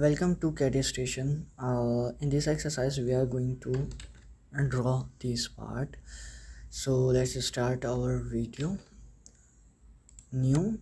Welcome to Caddy Station. In this exercise, we are going to draw this part. So let's start our video. New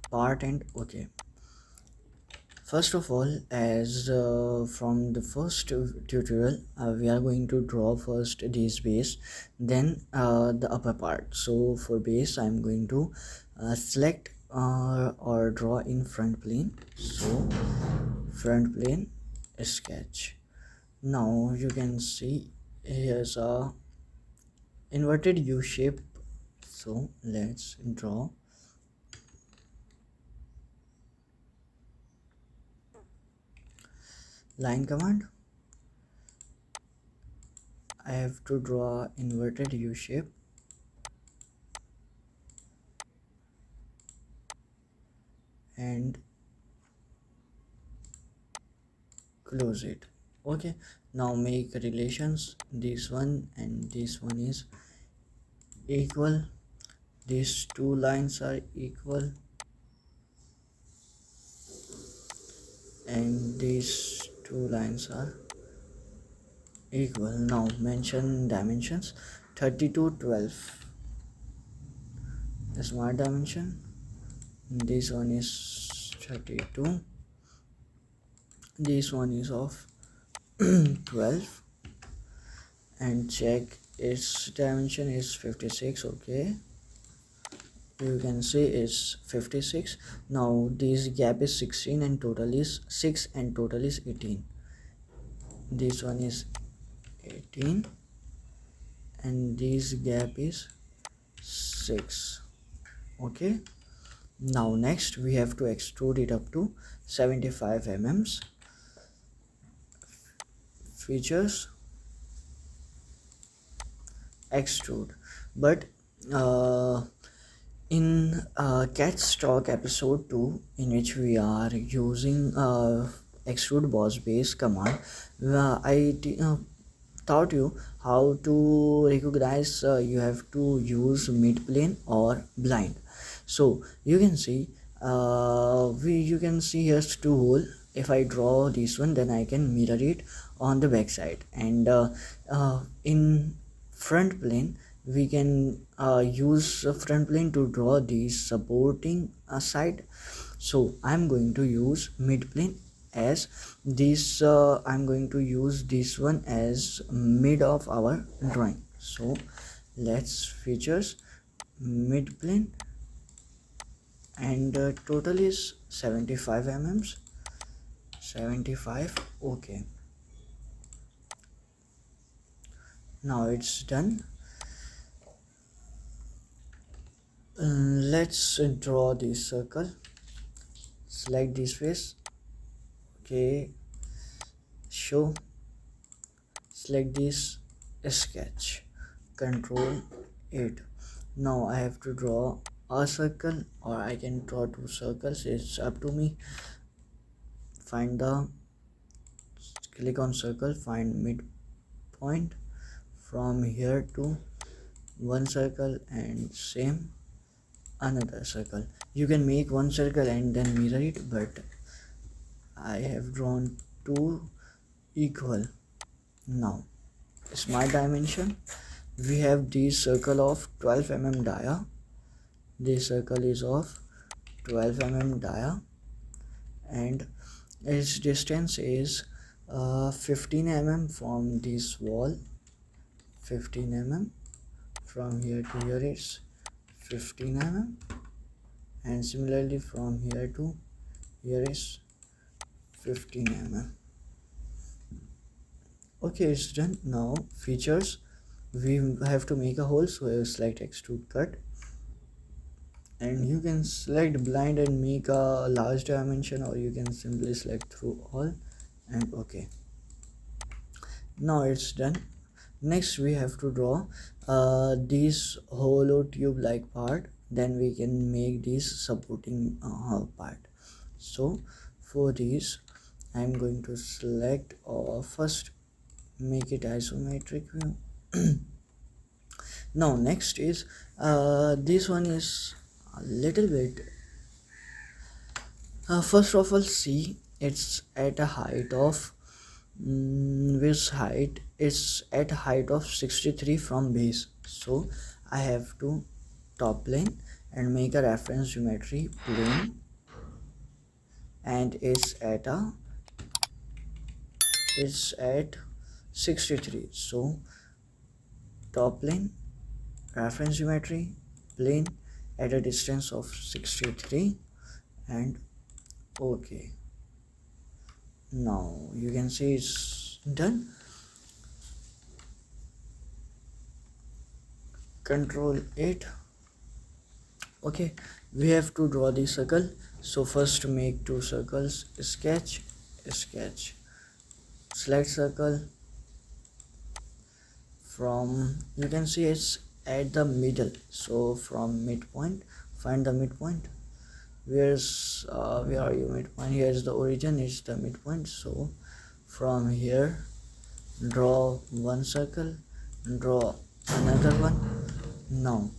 part and okay. First of all, as from the first tutorial, we are going to draw first this base, then the upper part. So for base, I'm going to select or draw in front plane. So front plane sketch. Now you can see here's a inverted U shape. So let's draw line command. I have to draw inverted U shape and close it. Okay, now make relations. This one and this one is equal. These two lines are equal and these two lines are equal. Now mention dimensions. 32 12 smart dimension. This one is 32, this one is of 12, and check its dimension is 56. Okay, you can see it's 56. Now this gap is 16 and total is 6 and total is 18. This one is 18 and this gap is 6. Okay, now next we have to extrude it up to 75 mm. Features, extrude. But in cat stock episode 2, in which we are using extrude boss base command, I taught you how to recognize you have to use mid plane or blind. So you can see you can see here's two hole. If I draw this one, then I can mirror it on the back side, and in front plane we can use front plane to draw the supporting side. So I'm going to use mid plane as this. I'm going to use this one as mid of our drawing. So let's features mid plane, and total is 75 mm. 75. Okay, now it's done. Let's draw this circle. Select this face. Okay, show. Select this sketch. Control 8. Now I have to draw a circle, or I can draw two circles. It's up to me. Click on circle, find midpoint. From here to one circle and same another circle. You can make one circle and then mirror it, but I have drawn two equal. Now smart dimension, we have this circle of 12 mm dia. This circle is of 12 mm dia, and its distance is 15 mm from this wall. 15 mm from here to here is 15 mm, and similarly from here to here is 15 mm. Okay, it's done. Now features, we have to make a hole, so I will select extrude cut, and you can select blind and make a large dimension, or you can simply select through all and okay. Now it's done. Next we have to draw this hollow tube like part, then we can make this supporting part. So for this I'm going to select, first make it isometric view. Now next is this one is a little bit first of all, see it's at a height of this height is at a height of 63 from base. So I have to top plane and make a reference geometry plane, and it's at 63. So top plane reference geometry plane at a distance of 63, and okay, now you can see it's done. Control 8. Okay, we have to draw the circle. So first make two circles, sketch, select circle. From, you can see it's at the middle, so from midpoint find the midpoint. Where are you? Midpoint, here is the origin, it's the midpoint. So from here draw one circle, draw another one. Now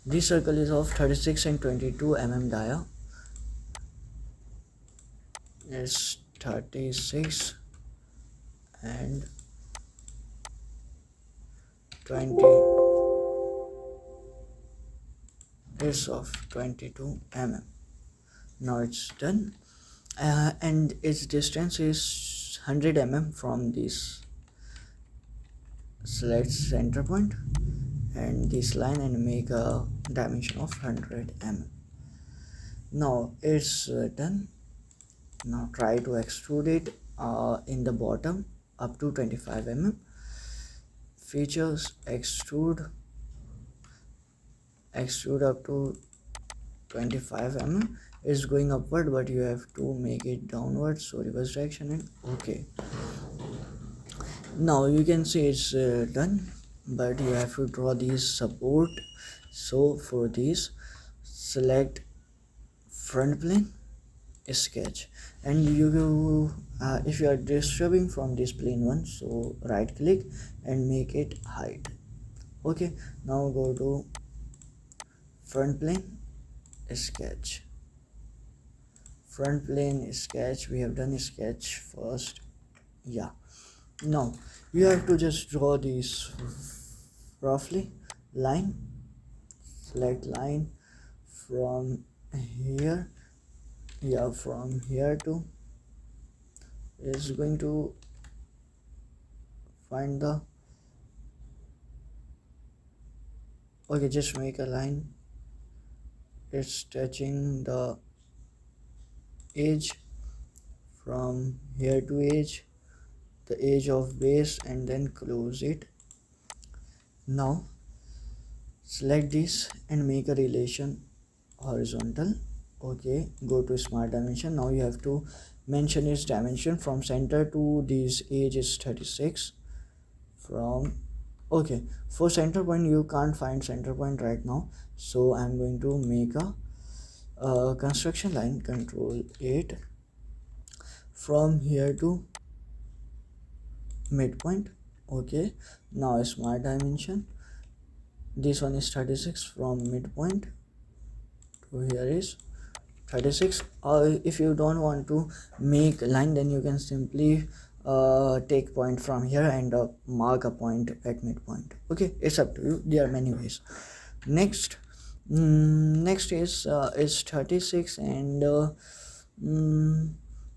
this circle is of 36 and 22 dia. It's 36 and 20 is of 22 Now it's done, and its distance is 100 from this. Select center point and this line and make a dimension of 100 Now it's done. Now try to extrude it in the bottom up to 25 Features, extrude up to 25 is going upward, but you have to make it downward, so reverse direction, and okay. Now you can see it's done, but you have to draw these support. So for this, select front plane, sketch, and you if you are disturbing from this plane one, so right click and make it height. Okay, now go to front plane, sketch, front plane, sketch. We have done sketch first, yeah. Now you have to just draw these roughly line. Select line from here, yeah, from here to is going to find the, okay, just make a line. It's touching the edge from here to edge, the edge of base, and then close it. Now select this and make a relation horizontal. Okay, go to smart dimension. Now you have to mention its dimension from center to this edge is 36 from, okay, for center point you can't find center point right now, so I'm going to make a construction line. Control 8 from here to midpoint. Okay, now smart dimension, this one is 36 from midpoint to here is 36. If you don't want to make line, then you can simply take point from here and mark a point at midpoint. Okay, it's up to you, there are many ways. Next is 36, and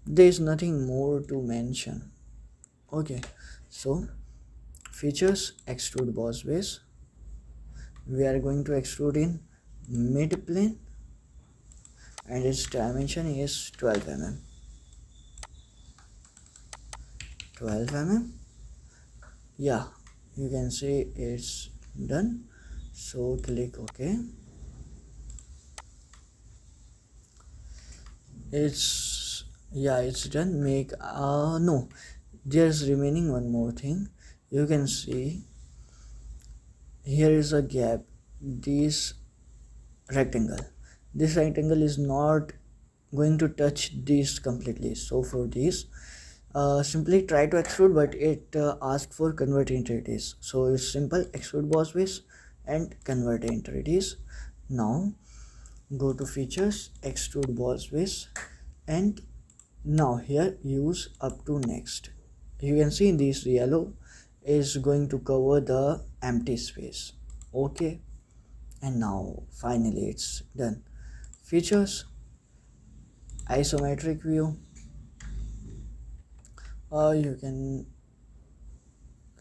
there's nothing more to mention. Okay, so features, extrude boss base. We are going to extrude in mid plane, and its dimension is 12 yeah, you can see it's done, so click OK. It's done. Make no, there's remaining one more thing. You can see here is a gap, this rectangle is not going to touch this completely. So for this, simply try to extrude, but it asks for convert entities, so it's simple, extrude boss base and convert entities. Now go to features, extrude boss base, and Now here use up to next. You can see this yellow is going to cover the empty space. Okay, and now finally it's done. Features, isometric view, or you can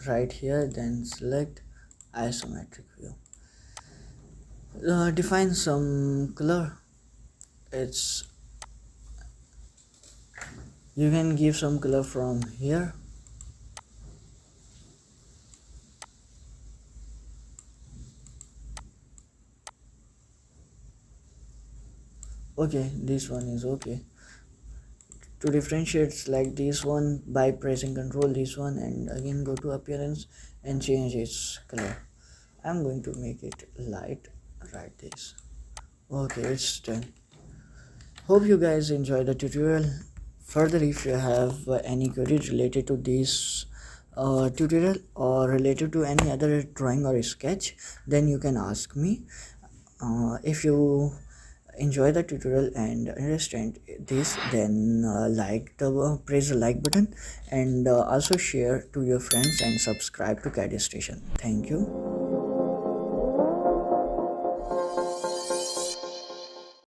right here then select isometric view. Define some color. It's you can give some color from here. Okay, this one is okay. To differentiate, select this one by pressing Ctrl this one and again go to appearance and change its color. I'm going to make it light, right this. Okay, it's done. Hope you guys enjoy the tutorial. Further, if you have any query related to this tutorial or related to any other drawing or sketch, then you can ask me. If you enjoy the tutorial and understand this, then press the like button and also share to your friends and subscribe to Caddy Station. Thank you.